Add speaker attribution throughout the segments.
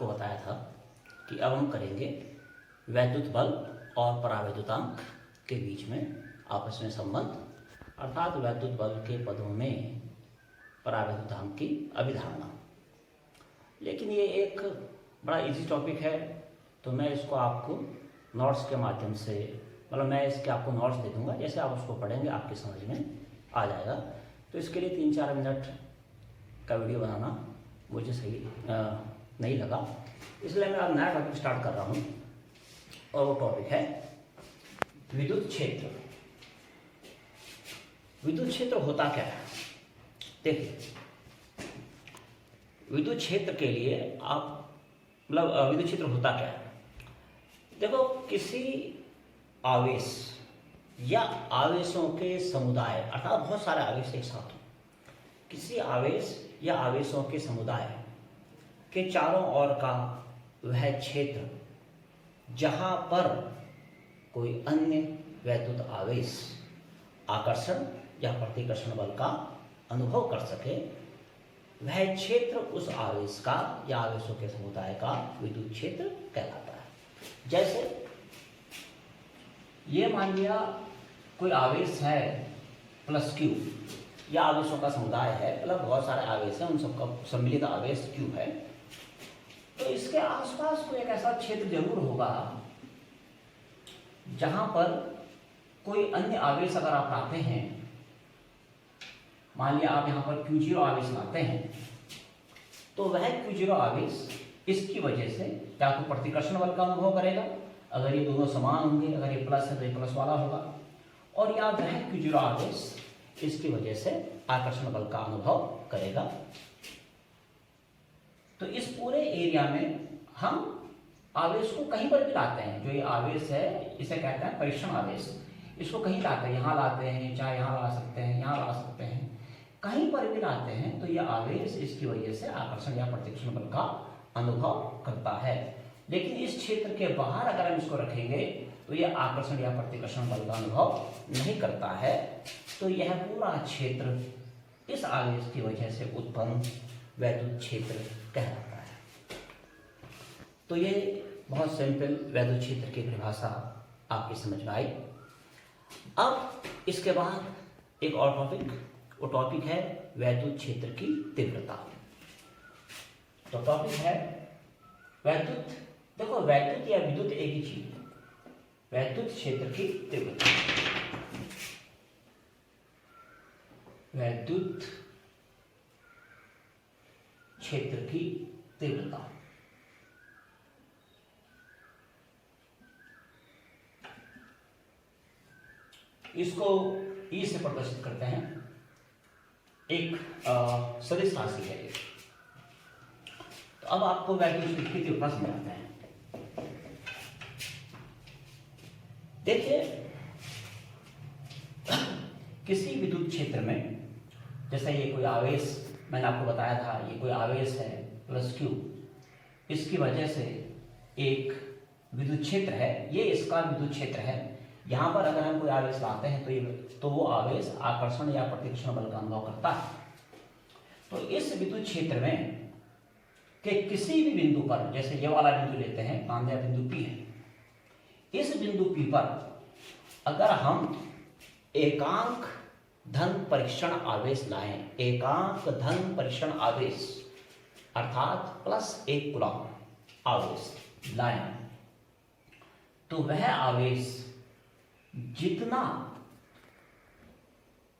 Speaker 1: आपको बताया था कि अब हम करेंगे वैद्युत बल और परावैद्युतांक के बीच में आपस में संबंध, अर्थात वैद्युत बल के पदों में परावैद्युतांक की अभिधारणा। लेकिन ये एक बड़ा इजी टॉपिक है, तो मैं इसको आपको नोट्स के माध्यम से, मतलब मैं इसके आपको नोट्स दे दूँगा, जैसे आप उसको पढ़ेंगे आपकी समझ में आ जाएगा। तो इसके लिए 3-4 मिनट का वीडियो बनाना मुझे सही नहीं लगा, इसलिए मैं अब नया टॉपिक स्टार्ट कर रहा हूँ और वो टॉपिक है विद्युत क्षेत्र। विद्युत क्षेत्र होता क्या है? देखिए, विद्युत क्षेत्र के लिए आप मतलब विद्युत क्षेत्र होता क्या है? देखो, किसी आवेश या आवेशों के समुदाय, अर्थात बहुत सारे आवेश एक साथ हो, किसी आवेश या आवेशों के समुदाय के चारों ओर का वह क्षेत्र जहां पर कोई अन्य वैद्युत आवेश आकर्षण या प्रतिकर्षण बल का अनुभव कर सके, वह क्षेत्र उस आवेश का या आवेशों के समुदाय का विद्युत क्षेत्र कहलाता है। जैसे ये मान लिया कोई आवेश है प्लस क्यू, या आवेशों का समुदाय है, मतलब बहुत सारे आवेश हैं, उन सबका सम्मिलित आवेश क्यू है। तो इसके आसपास कोई एक ऐसा क्षेत्र जरूर होगा जहां पर कोई अन्य आवेश अगर आप लाते हैं, मान लिया आप यहां पर Q0 आवेश लाते हैं, तो वह Q0 आवेश इसकी वजह से या तो प्रतिकर्षण बल का अनुभव करेगा, अगर ये दोनों समान होंगे, अगर ये प्लस है तो ये प्लस वाला होगा, और या वह Q0 आवेश इसकी वजह से आकर्षण बल का अनुभव करेगा। तो इस पूरे एरिया में हम आवेश को कहीं पर भी लाते हैं। जो ये आवेश है इसे कहते हैं परीक्षण आवेश। इसको कहीं लाते हैं, यहाँ लाते हैं, चाहे यहाँ ला सकते हैं, यहाँ ला सकते हैं, कहीं पर भी लाते हैं, तो ये आवेश इसकी वजह से आकर्षण या प्रतिकर्षण बल का अनुभव करता है। लेकिन इस क्षेत्र के बाहर अगर हम इसको रखेंगे तो यह आकर्षण या प्रतिकर्षण बल का अनुभव नहीं करता है। तो यह पूरा क्षेत्र इस आवेश की वजह से उत्पन्न वैद्युत क्षेत्र कहलाता है। तो ये बहुत सिंपल वैद्युत क्षेत्र की परिभाषा आपकी समझ में आई। अब इसके बाद एक और टॉपिक, वो टॉपिक है वैद्युत क्षेत्र की तीव्रता। तो टॉपिक है वैद्युत, देखो वैद्युत या विद्युत एक ही चीज है, वैद्युत क्षेत्र की तीव्रता। वैद्युत क्षेत्र की तीव्रता, इसको ई से प्रदर्शित करते हैं, एक सदिश राशि है। तो अब आपको वैद्युत क्षेत्र की तीव्रता समझाते हैं। देखिए, किसी विद्युत क्षेत्र में, जैसे ये कोई आवेश मैंने आपको बताया था, ये कोई आवेश है प्लस क्यू, इसकी वजह से एक विद्युत क्षेत्र है, ये इसका विद्युत क्षेत्र है। यहाँ पर अगर हम कोई आवेश लाते हैं तो वो आवेश आकर्षण या प्रतिकर्षण बल का अनुभव करता है। तो इस विद्युत क्षेत्र में के किसी भी बिंदु पर, जैसे ये वाला बिंदु लेते हैं, मान लिया बिंदु P है, इस बिंदु P पर अगर हम एकांक धन परीक्षण आवेश लाएं, एकांक धन परीक्षण आवेश अर्थात +1 कूलम आवेश लाएं, तो वह आवेश जितना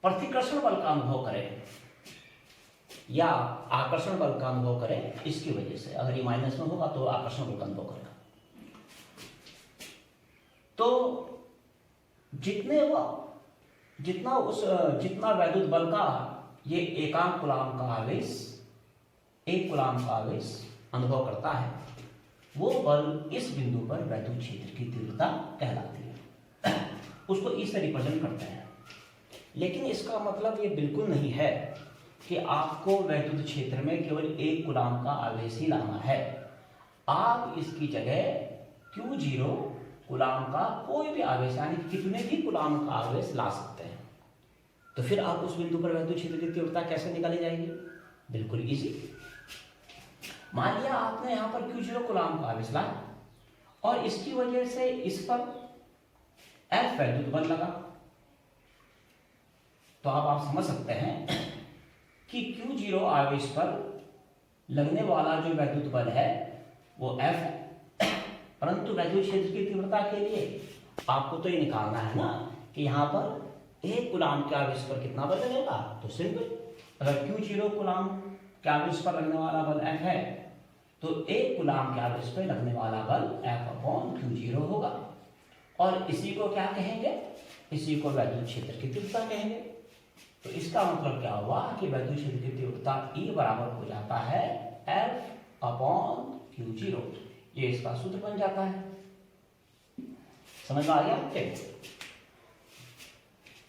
Speaker 1: प्रतिकर्षण बल का अनुभव करे या आकर्षण बल का अनुभव करे, इसकी वजह से अगर ये माइनस में होगा तो आकर्षण बल का अनुभव करेगा। तो जितना वैद्युत बल का ये एकांक कूलम का आवेश, 1 कूलम का आवेश अनुभव करता है, वो बल इस बिंदु पर वैद्युत क्षेत्र की तीव्रता कहलाती है। उसको इस से रिप्रेजेंट करते हैं। लेकिन इसका मतलब ये बिल्कुल नहीं है कि आपको वैद्युत क्षेत्र में केवल 1 कूलम का आवेश ही लाना है। आप इसकी जगह Q0 कूलम का कोई भी आवेश, यानी कितने भी कूलम का आवेश ला सकते हैं। तो फिर आप उस बिंदु पर वैद्युत क्षेत्र की तीव्रता कैसे निकाली जाएगी? बिल्कुल इजी। मान लिया आपने यहाँ पर Q0 कूलाम का आवेश लाया और इसकी वजह से इस पर F वैद्युत बल लगा, तो अब आप समझ सकते हैं कि Q0 आवेश पर लगने वाला जो वैद्युत बल है वो F है। परंतु वैद्युत क्षेत्र की तीव्रता के लिए आपको तो ये निकालना है ना कि यहाँ पर 1 कूलाम के आवेश पर कितना बल लगेगा। तो सिंपल, अगर Q0 कूलाम के आवेश पर लगने वाला बल F है तो 1 कूलाम के आवेश पर लगने वाला बल F/Q0 होगा। और इसी को क्या कहेंगे, इसी को वैद्युत क्षेत्र की तीव्रता कहेंगे। तो इसका मतलब क्या हुआ कि वैद्युत क्षेत्र की तीव्रता E बराबर हो जाता है F/Q0। ये इसका सूत्र बन जाता है। समझ में आ गया आपके?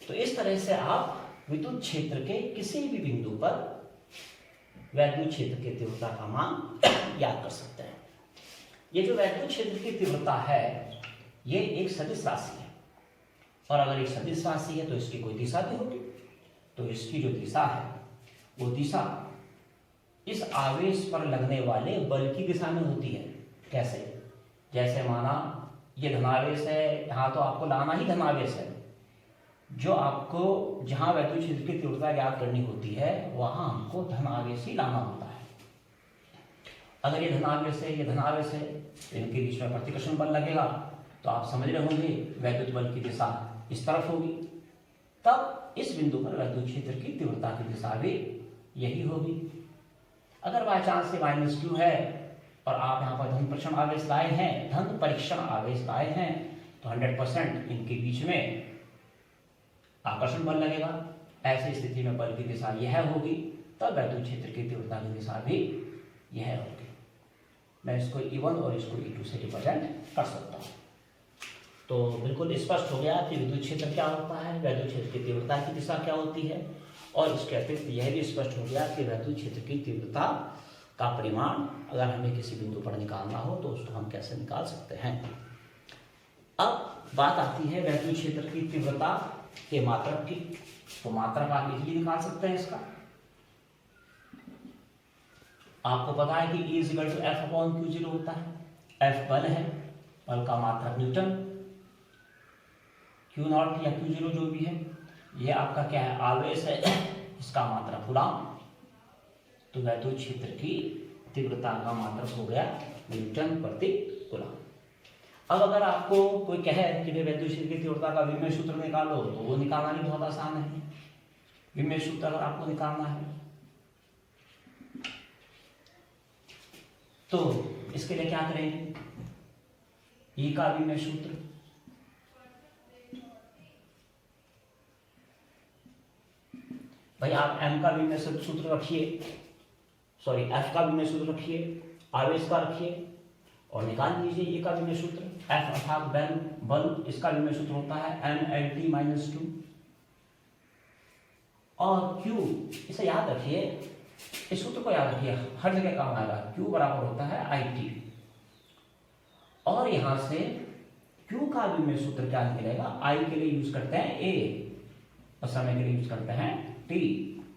Speaker 1: तो इस तरह से आप विद्युत क्षेत्र के किसी भी बिंदु पर वैद्युत क्षेत्र की तीव्रता का मान याद कर सकते हैं। ये जो वैद्युत क्षेत्र की तीव्रता है ये एक सदिश राशि है, और अगर एक सदिश राशि है तो इसकी कोई दिशा भी होगी। तो इसकी जो दिशा है वो दिशा इस आवेश पर लगने वाले बल की दिशा में होती है। कैसे? जैसे माना ये धनावेश है, यहाँ तो आपको लाना ही धनावेश है। जो आपको जहाँ वैद्युत क्षेत्र की तीव्रता ज्ञात करनी होती है वहाँ हमको धनावेश ही लाना होता है। अगर ये धनावेश है, ये धनावेश है, तो इनके बीच में प्रतिकर्षण बल लगेगा, तो आप समझ रहे होंगे वैद्युत बल की दिशा इस तरफ होगी। तब इस बिंदु पर वैद्युत क्षेत्र की तीव्रता की दिशा भी यही होगी। अगर बाय चांस से -Q है और आप यहाँ पर धन परीक्षण आवेश लाए हैं, धन परीक्षण आवेश लाए हैं, तो 100% इनके बीच में आकर्षण बल लगेगा। ऐसी स्थिति में बल की दिशा यह होगी, तब वैद्युत क्षेत्र की तीव्रता की दिशा भी यह होगी। मैं इसको E1 और इसको E2 से रिप्रेजेंट कर सकता हूँ। तो बिल्कुल स्पष्ट हो गया कि विद्युत क्षेत्र क्या होता है, वैद्युत क्षेत्र की तीव्रता की दिशा क्या होती है, और इसके अतिरिक्त यह भी स्पष्ट हो गया कि वैद्युत क्षेत्र की तीव्रता का परिमाण अगर हमें किसी बिंदु पर निकालना हो तो उसको हम कैसे निकाल सकते हैं। अब बात आती है वैद्युत क्षेत्र की तीव्रता के मात्रक की। तो मात्रक आप इजीली निकाल सकते हैं इसका। आपको पता है कि E = F/Q0 होता है। F बल है, बल का मात्रक न्यूटन, Q0 या Q0 जो भी है, ये आपका क्या है, आवेश है, इसका मात्रक कूलाम। तो वैद्युत क्षेत्र की तीव्रता का मात्रक हो गया न्यूटन प्रति कूलाम। अब अगर आपको कोई कहे कि वैद्युत क्षेत्र की तीव्रता का विमेय सूत्र निकालो, तो वो निकालना भी बहुत आसान है। विमेय सूत्र अगर आपको निकालना है तो इसके लिए क्या करेंगे, E का विमेय सूत्र, भाई आप M का विमेय सूत्र रखिए, सॉरी F का विमेय सूत्र रखिए, आवेश का रखिए और निकाल लीजिए E का विमेय सूत्र। F अर्थात बल, इसका विमेय सूत्र होता है mLT-2, और Q, इसे याद रखिए, इस सूत्र को याद रखिए, हर जगह काम आएगा। Q बराबर होता है IT, और यहां से Q का विमेय सूत्र क्या निकलेगा, I के लिए यूज करते हैं A और समय के लिए यूज करते हैं T,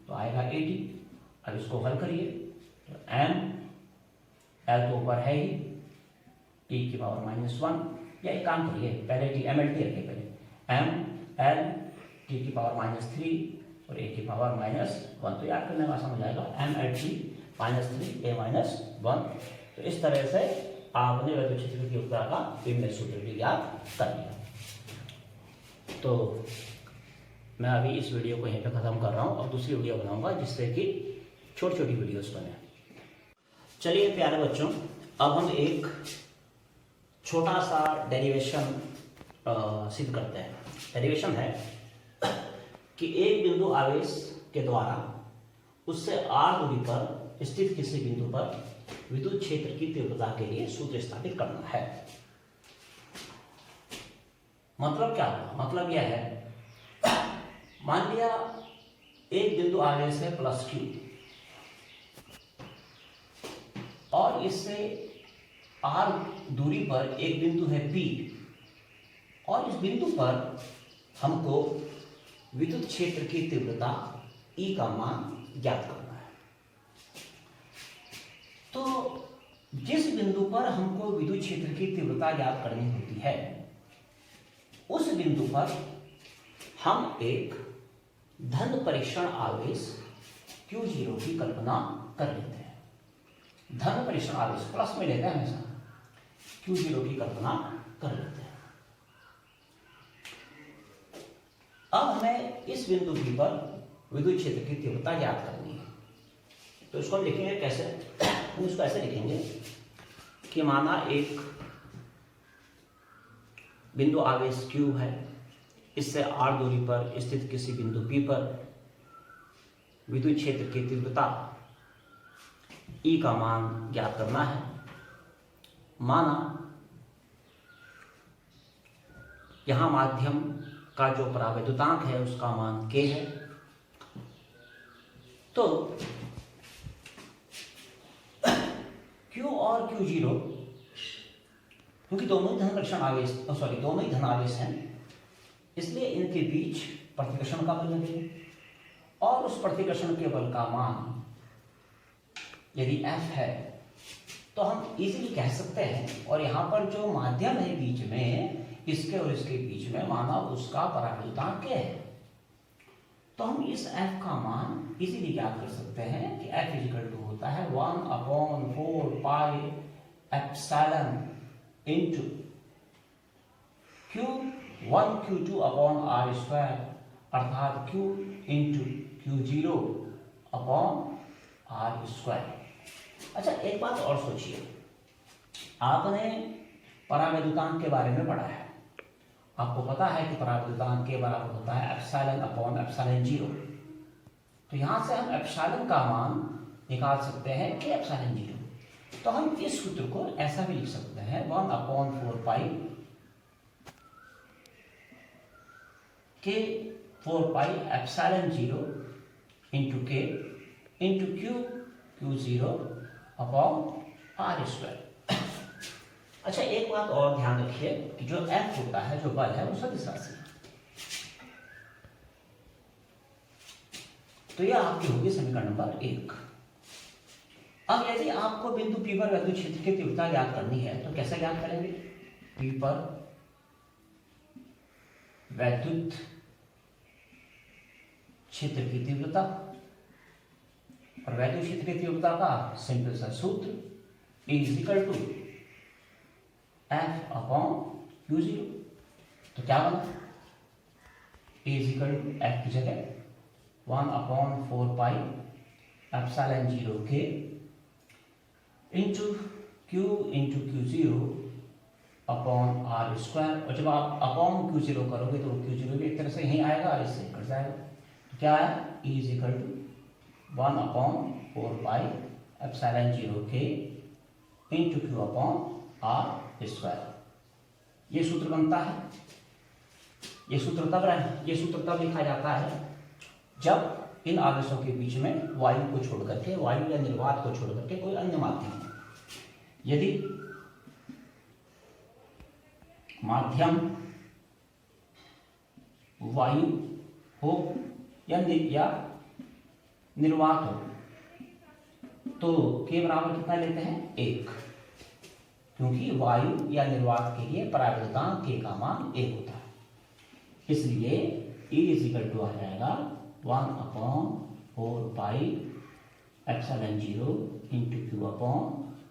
Speaker 1: तो आएगा AT। अब इसको हल करिए, तो M, L तो ऊपर है ही, T⁻⁻1, या एक काम करिए, पहले MLT रखिए, पहले M L T⁻³ और A⁻−1, तो याद करने में आसान हो जाएगा, MLT-3 A-1। तो इस तरह से आपने वैद्युत क्षेत्र की तीव्रता का विमेय सूत्र भी याद कर लिया। तो मैं अभी इस वीडियो को यहीं पे ख़त्म कर रहा हूँ और दूसरी वीडियो बनाऊंगा जिससे कि छोटी छोटी वीडियोस बने। चलिए प्यारे बच्चों, अब हम एक छोटा सा डेरिवेशन सिद्ध करते हैं। डेरिवेशन है कि एक बिंदु आवेश के द्वारा उससे r दूरी पर स्थित किसी बिंदु पर विद्युत क्षेत्र की तीव्रता के लिए सूत्र स्थापित करना है। मतलब क्या होगा, मतलब यह है, मान लिया एक बिंदु आवेश है +Q और इससे r दूरी पर एक बिंदु है P, और इस बिंदु पर हमको विद्युत क्षेत्र की तीव्रता E का मान ज्ञात करना है। तो जिस बिंदु पर हमको विद्युत क्षेत्र की तीव्रता ज्ञात करनी होती है, उस बिंदु पर हम एक धन परीक्षण आवेश Q0 की कल्पना कर लेते हैं। धन परीक्षण आवेश प्लस में लेते हैं हमेशा, Q0 की कल्पना कर लेते हैं। अब हमें इस बिंदु P पर विद्युत क्षेत्र की तीव्रता ज्ञात करनी है। तो इसको हम लिखेंगे कैसे? हम इसको ऐसे लिखेंगे कि माना एक बिंदु आवेश Q है, इससे r दूरी पर स्थित किसी बिंदु P पर विद्युत क्षेत्र की तीव्रता E का मान ज्ञात करना है। माना यहां माध्यम का जो परावैद्युतांक है उसका मान K है। तो Q और Q0, क्योंकि दोनों ही धन परीक्षण आवेश दोनों ही धन आवेश हैं, इसलिए इनके बीच प्रतिकर्षण का बल लगेगा और उस प्रतिकर्षण के बल का मान यदि F है तो हम इजीली कह सकते हैं, और यहाँ पर जो माध्यम है बीच में, इसके और इसके बीच में, माना उसका परावैद्युतांक क्या है, तो हम इस F का मान इजीली ज्ञात कर सकते हैं कि F इक्वल टू होता है 1/4 pi epsilon into Q1 Q2 upon R square, अर्थात Q into Q0 upon R square. अच्छा, एक बात और सोचिए, आपने परावैद्युतांक के बारे में पढ़ा है। आपको पता है कि परावैद्युतांक के बराबर होता है एप्सिलॉन अपॉन एप्सिलॉन 0। तो यहां से हम एप्सिलॉन का मान निकाल सकते हैं कि एप्सिलॉन 0। तो हम इस सूत्र को ऐसा भी लिख सकते हैं 1/4 पाई के 4 पाई एप्सिलॉन 0 इंटू के into Q0 upon R square. अच्छा, एक बात और ध्यान रखिए कि जो F होता है, जो बल है, वो सदिश राशि है। तो यह आपकी होगी समीकरण नंबर 1। अब यदि आपको बिंदु P पर विद्युत क्षेत्र की तीव्रता ज्ञात करनी है तो कैसे ज्ञात करेंगे? P पर विद्युत क्षेत्र की तीव्रता, और विद्युत क्षेत्र की तीव्रता का सिंपल सा सूत्र E is equal to F upon Q0। तो क्या बना? E is equal to F की जगह 1/4 पाई एप्सिलॉन 0 के into Q into Q0 upon R square. और जब आप अपॉन Q0 करोगे तो Q0 भी एक तरह से यहीं आएगा और इससे कट जाएगा। तो क्या है? E is equal to 1/4 pi epsilon 0 के into Q upon R square. ये सूत्र बनता है। ये सूत्र तब लिखा जाता है जब इन आवेशों के बीच में वायु को छोड़ करके, वायु या निर्वात को छोड़ करके कोई अन्य माध्यम हो। यदि माध्यम वायु हो या निर्वात हो तो के बराबर कितना लेते हैं? 1, क्योंकि वायु या निर्वात के लिए परावैद्युतांक के का मान 1 होता है। इसलिए E इज इक्वल टू आ जाएगा 1/4 pi epsilon 0 into Q upon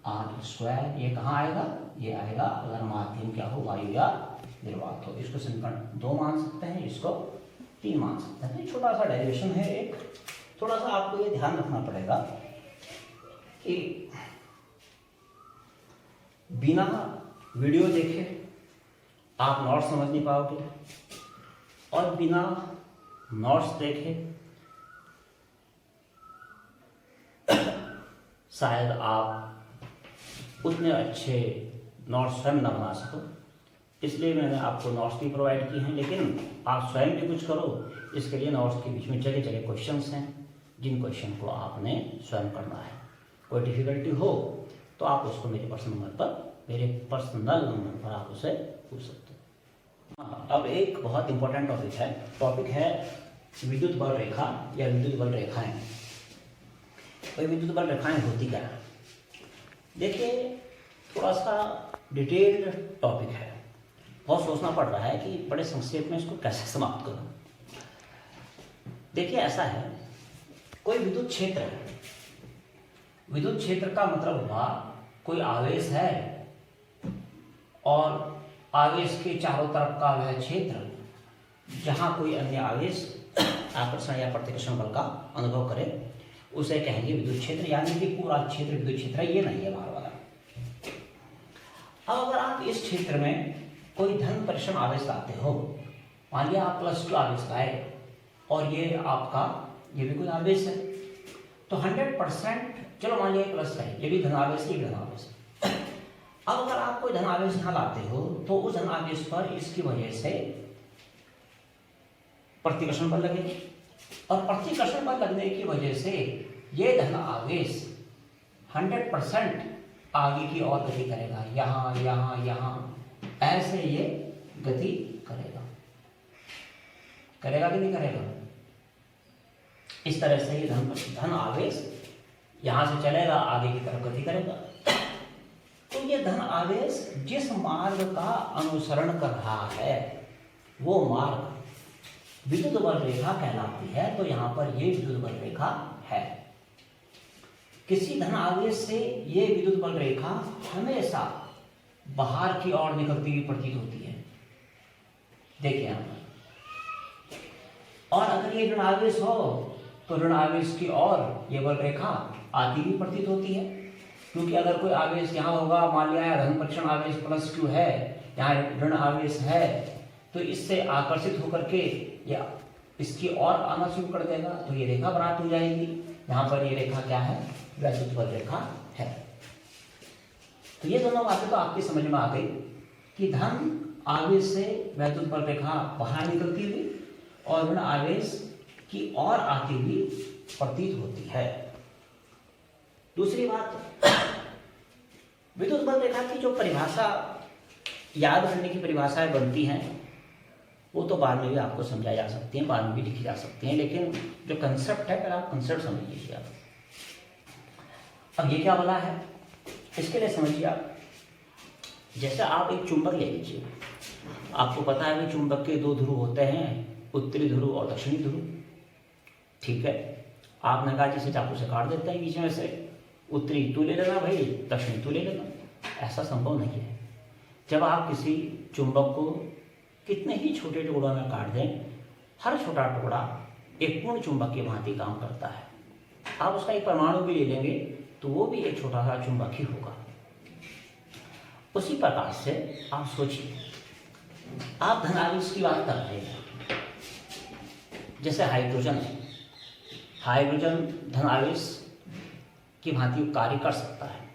Speaker 1: R square. ये कहाँ आएगा? ये आएगा अगर माध्यम क्या हो, वायु या निर्वात हो। इसको समीकरण 2 मान सकते हैं, इसको 3 मान सकते हैं। तो छोटा सा डेरिवेशन है एक। थोड़ा सा आपको ये ध्यान रखना पड़ेगा कि बिना वीडियो देखे आप नोट्स समझ नहीं पाओगे, और बिना नोट्स देखे शायद आप उतने अच्छे नोट्स स्वयं न बना सको। इसलिए मैंने आपको नोट्स भी प्रोवाइड किए हैं, लेकिन आप स्वयं भी कुछ करो। इसके लिए नोट्स के बीच में जगह जगह क्वेश्चंस हैं, जिन क्वेश्चन को आपने स्वयं करना है। कोई डिफिकल्टी हो तो आप उसको मेरे पर्सनल नंबर पर आप उसे पूछ सकते हो। अब एक बहुत इंपॉर्टेंट टॉपिक है विद्युत बल रेखा या विद्युत बल रेखाएं। तो विद्युत बल रेखाएं होती क्या है? देखिए, थोड़ा सा डिटेल्ड टॉपिक है, बहुत सोचना पड़ रहा है कि बड़े संक्षेप में इसको कैसे समाप्त करूं। देखिए, ऐसा है, कोई विद्युत क्षेत्र है। विद्युत क्षेत्र का मतलब हुआ कोई आवेश है और आवेश के चारों तरफ का वह क्षेत्र जहां कोई अन्य आवेश आकर्षण या प्रतिकर्षण बल का अनुभव करे, उसे कहेंगे विद्युत क्षेत्र। यानी कि पूरा क्षेत्र विद्युत क्षेत्र है, ये नहीं है बार बार। अब अगर आप इस क्षेत्र में कोई धन परिक्षण आवेश लाते हो, मान लिया आप +2 आवेश लाए और ये आपका ये भी कोई आवेश है, तो 100%, चलो मान लिया प्लस है, ये भी धन आवेश, ये भी धन आवेश है। अब अगर आप कोई धन आवेश यहाँ लाते हो तो उस धन आवेश पर इसकी वजह से प्रतिकर्षण बल लगेगा और प्रतिकर्षण बल लगने की वजह से ये धन आवेश 100% आगे की ओर गति करेगा, यहाँ यहाँ यहाँ ऐसे ये गति करेगा कि नहीं करेगा? इस तरह से ये धन आवेश यहां से चलेगा, आगे की तरफ गति करेगा। तो ये धन आवेश जिस मार्ग का अनुसरण कर रहा है वो मार्ग विद्युत बल रेखा कहलाती है। तो यहां पर ये विद्युत बल रेखा है। किसी धन आवेश से ये विद्युत बल रेखा हमेशा बाहर की ओर निकलती हुई प्रतीत होती है, देखिए यहां पर। और अगर ये ऋण आवेश हो तो ऋण आवेश की ओर ये बल रेखा आती हुई प्रतीत होती है, क्योंकि अगर कोई आवेश यहाँ होगा, मान लिया धन परिक्षण आवेश +Q है, यहाँ ऋण आवेश है, तो इससे आकर्षित होकर के या इसकी ओर आना शुरू कर देगा, तो ये रेखा प्राप्त हो जाएगी। यहाँ पर ये रेखा क्या है? वैद्युत बल रेखा है। तो ये दोनों बातें तो आपकी समझ में आ गई कि धन आवेश से वैद्युत बल रेखा बाहर निकलती हुई और ऋण आवेश की ओर आती हुई प्रतीत होती है। दूसरी बात, विद्युत बल रेखा की जो परिभाषा याद करने की परिभाषाएं बनती हैं वो तो बाद में भी आपको समझाई जा सकती हैं, बाद में भी लिखी जा सकती हैं, लेकिन जो कंसेप्ट है पहले आप कंसेप्ट समझ लीजिए आप। अब ये क्या बोला है इसके लिए समझिए आप। जैसे आप एक चुंबक ले लीजिए, आपको पता है कि चुंबक के 2 ध्रुव होते हैं, उत्तरी ध्रुव और दक्षिणी ध्रुव। ठीक है, आपने कहा जिसे चाकू से काट देते हैं बीच में से, उत्तरी तू ले लेना भाई, दक्षिणी तू ले लेना। ऐसा संभव नहीं है। जब आप किसी चुंबक को कितने ही छोटे टुकड़ों में काट दें, हर छोटा टुकड़ा एक पूर्ण चुंबक की भांति काम करता है। आप उसका एक परमाणु भी ले लेंगे तो वो भी एक छोटा सा चुंबक ही होगा। उसी प्रकार से आप सोचिए, आप धन आवेश की बात कर रहे हैं, जैसे हाइड्रोजन है, हाइड्रोजन धन आवेश की भांति कार्य कर सकता है।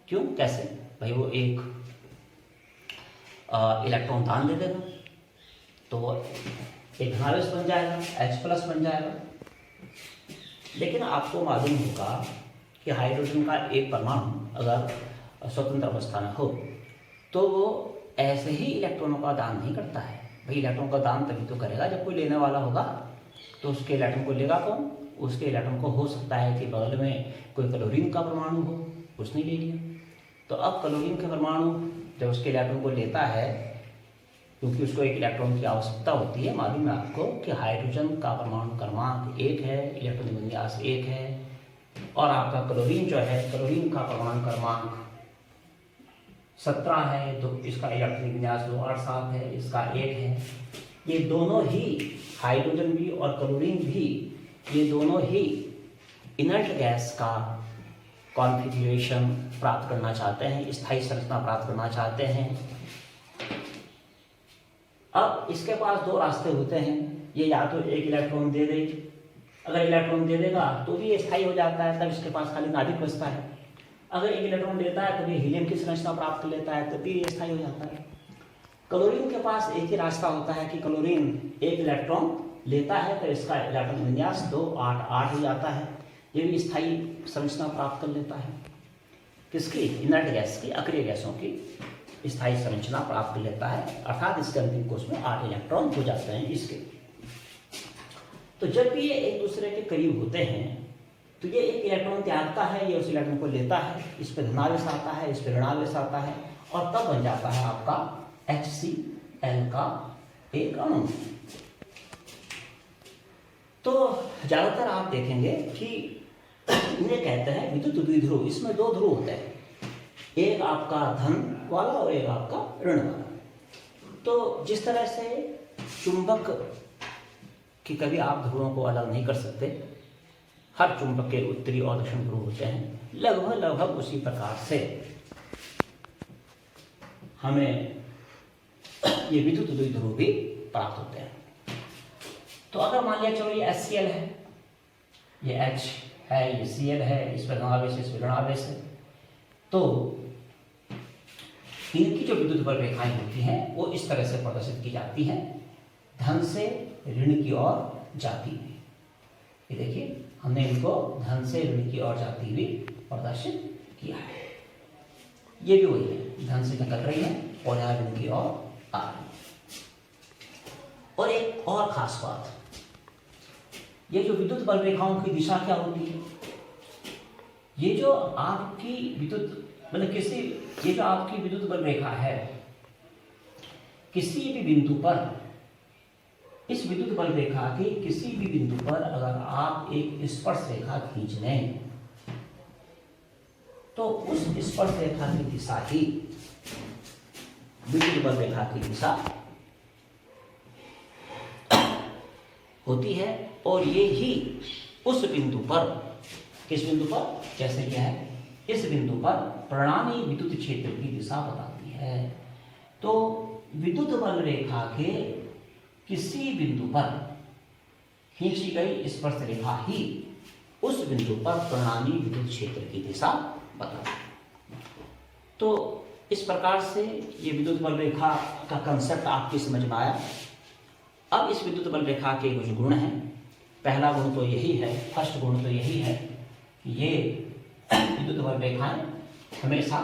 Speaker 1: क्यों, कैसे? भाई वो एक इलेक्ट्रॉन दान दे देगा तो एक धन आवेश बन जाएगा, H+ बन जाएगा। लेकिन आपको मालूम होगा कि हाइड्रोजन का एक परमाणु अगर स्वतंत्र अवस्था में हो तो वो ऐसे ही इलेक्ट्रॉनों का दान नहीं करता है। भाई इलेक्ट्रॉन का दान तभी तो करेगा जब कोई लेने वाला होगा, तो उसके इलेक्ट्रॉन को लेगा कौन? उसके इलेक्ट्रॉन को हो सकता है कि बगल में कोई क्लोरीन का परमाणु हो, उसने ले लिया। तो अब क्लोरीन के परमाणु जब उसके इलेक्ट्रॉन को लेता है, क्योंकि उसको एक इलेक्ट्रॉन की आवश्यकता होती है, मालूम है आपको कि हाइड्रोजन का परमाणु क्रमांक 1 है, इलेक्ट्रॉन विन्यास 1 है, और आपका क्लोरीन जो है, क्लोरीन का परमाणु क्रमांक 17 है, तो इसका इलेक्ट्रॉन विन्यास 287 है, इसका 1 है। ये दोनों ही, हाइड्रोजन भी और क्लोरीन भी, ये दोनों ही इनर्ट गैस का कॉन्फ़िगरेशन प्राप्त करना चाहते हैं, स्थायी संरचना प्राप्त करना चाहते हैं। अब इसके पास 2 रास्ते होते हैं, ये या तो एक इलेक्ट्रॉन दे दे, अगर इलेक्ट्रॉन दे देगा तो भी ये स्थायी हो जाता है, तब इसके पास खाली नाभिक बचता है। अगर एक इलेक्ट्रॉन देता है तो ये हीलियम की संरचना प्राप्त कर लेता है, तब भी ये स्थायी हो जाता है। क्लोरीन के पास एक ही रास्ता होता है कि क्लोरीन एक इलेक्ट्रॉन लेता है तो इसका इलेक्ट्रॉन विन्यास 288 हो जाता है, ये भी स्थायी संरचना प्राप्त कर लेता है। किसकी? इनर्ट गैस की, अक्रिय गैसों की स्थायी संरचना प्राप्त कर लेता है, अर्थात इसके अंतिम कोश में 8 इलेक्ट्रॉन हो जाते हैं इसके। तो जब भी ये एक दूसरे के करीब होते हैं तो ये एक इलेक्ट्रॉन त्यागता है, ये उस इलेक्ट्रॉन को लेता है, इस पर धनावेश आता है, इस पर ऋणावेश आता है, और तब बन जाता है आपका HCl का एक अणु। तो ज्यादातर आप देखेंगे कि इन्हें कहते हैं विद्युत द्विध्रुव। इसमें दो ध्रुव होते हैं, एक आपका धन वाला और एक आपका ऋण वाला। तो जिस तरह से चुंबक की कभी आप ध्रुवों को अलग नहीं कर सकते, हर चुंबक के उत्तरी और दक्षिण ध्रुव होते हैं, लगभग उसी प्रकार से हमें ये विद्युत द्विध्रुव भी प्राप्त होते हैं। तो अगर मान लिया चलो ये HCl है, ये H है, ये Cl है, इस पर धनावेश इस पर ऋणावेश है, तो इनकी जो विद्युत बल रेखाएं होती हैं वो इस तरह से प्रदर्शित की जाती हैं, धन से ऋण की ओर जाती हुई। ये देखिए हमने इनको धन से ऋण की ओर जाती हुई प्रदर्शित किया है। ये भी वही है, धन से निकल रही है और यहाँ ऋण की ओर आ रही है। और एक और खास बात, ये जो विद्युत बल रेखाओं की दिशा क्या होती है, ये जो आपकी विद्युत मतलब ये जो आपकी विद्युत बल रेखा है, किसी भी बिंदु पर, इस विद्युत बल रेखा के किसी भी बिंदु पर अगर आप एक स्पर्श रेखा खींच लें तो उस स्पर्श रेखा की दिशा ही विद्युत बल रेखा की दिशा होती है। और ये ही उस बिंदु पर, किस बिंदु पर, जैसे यह है, इस बिंदु पर परिणामी विद्युत क्षेत्र की दिशा बताती है। तो विद्युत बल रेखा के किसी बिंदु पर खींची गई स्पर्श रेखा ही उस बिंदु पर परिणामी विद्युत क्षेत्र की दिशा बताती है। तो इस प्रकार से ये विद्युत बल रेखा का कंसेप्ट आपकी समझ में आया। अब इस विद्युत बल रेखा के कुछ गुण हैं। पहला गुण तो यही है, फर्स्ट गुण तो यही है कि ये विद्युत बल रेखाएं हमेशा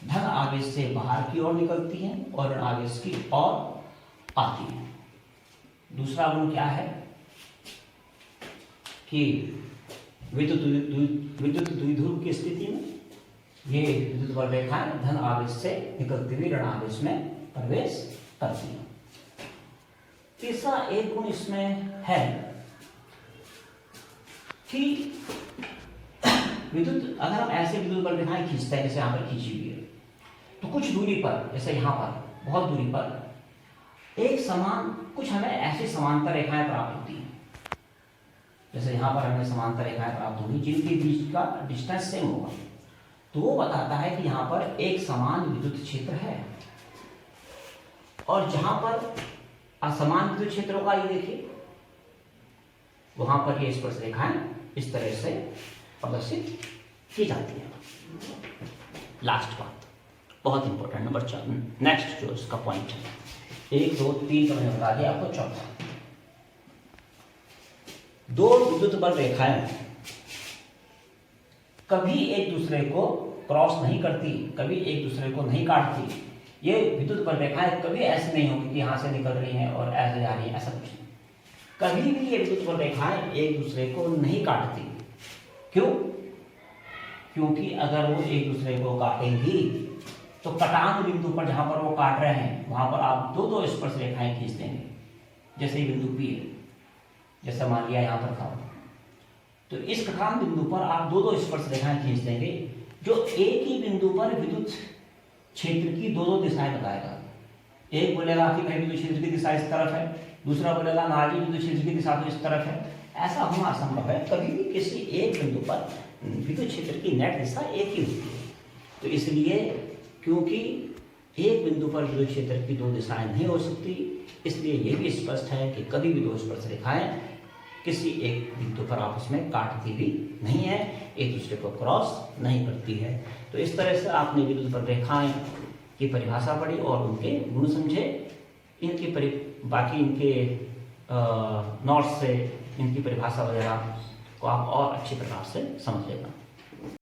Speaker 1: धन आवेश से बाहर की ओर निकलती हैं और ऋण आवेश की ओर आती हैं। दूसरा गुण क्या है कि विद्युत द्विध्रुव की स्थिति में ये विद्युत बल रेखाएं धन आवेश से निकलती हुई ऋण आवेश में प्रवेश करती हैं। तीसरा एक गुण इसमें है कि विद्युत, अगर हम ऐसे विद्युत बल रेखाएं खींचते हैं जैसे यहां पर खींची हुई है, तो कुछ दूरी पर, जैसे यहां पर बहुत दूरी पर एक समान, कुछ हमें ऐसी समांतर रेखाएं प्राप्त होती हैं, जैसे यहां पर हमें समांतर रेखाएं प्राप्त होगी जिनके बीच का डिस्टेंस सेम होगा। तो वो बताता है कि यहां पर एक समान विद्युत क्षेत्र है। और जहां पर असमान विद्युत क्षेत्र होगा, ये देखिए वहां पर ये स्पर्श रेखाएं इस तरह से प्रदर्शित की जाती है। लास्ट बात बहुत इंपॉर्टेंट, नंबर 4, नेक्स्ट जो इसका पॉइंट है, 1 2 3 तो मैंने बता दिया आपको। चौथा, दो विद्युत बल रेखाएं कभी एक दूसरे को क्रॉस नहीं करती, कभी एक दूसरे को नहीं काटती। ये विद्युत बल रेखाएं कभी ऐसे नहीं होगी कि यहां से निकल रही हैं और ऐसे जा रही हैं, ऐसा कुछ नहीं। कभी भी ये विद्युत बल रेखाएं एक दूसरे को नहीं काटती। क्यों? क्योंकि अगर वो एक दूसरे को काटेंगी तो कटान बिंदु पर जहां पर वो काट रहे हैं वहां पर आप दो दो स्पर्श रेखाएं खींच देंगे। जैसे ये बिंदु P है, जैसा मान लिया यहां पर था, तो इस कटान बिंदु पर आप दो दो स्पर्श रेखाएं खींच देंगे जो एक ही बिंदु पर विद्युत क्षेत्र की दो दो दिशाएं बताएगा। एक बोलेगा कि भाई विद्युत क्षेत्र की दिशा इस तरफ है, दूसरा बोलेगा नाली विद्युत क्षेत्र की दिशा तो इस तरफ है। ऐसा होना असंभव है, कभी भी किसी एक बिंदु पर विद्युत क्षेत्र की नेट दिशा एक ही होती है। तो इसलिए क्योंकि एक बिंदु पर विद्युत क्षेत्र की दो दिशाएं नहीं हो सकती, इसलिए यह भी स्पष्ट है कि कभी भी दो स्पर्श रेखाएं किसी एक बिंदु पर आपस में काटती भी नहीं है, एक दूसरे को क्रॉस नहीं करती है। तो इस तरह से आपने विद्युत बल रेखाएं की परिभाषा पढ़ी और उनके गुण समझे। बाकी इनके नोट्स से इनकी परिभाषा वगैरह को आप और अच्छी प्रकार से समझ लेना।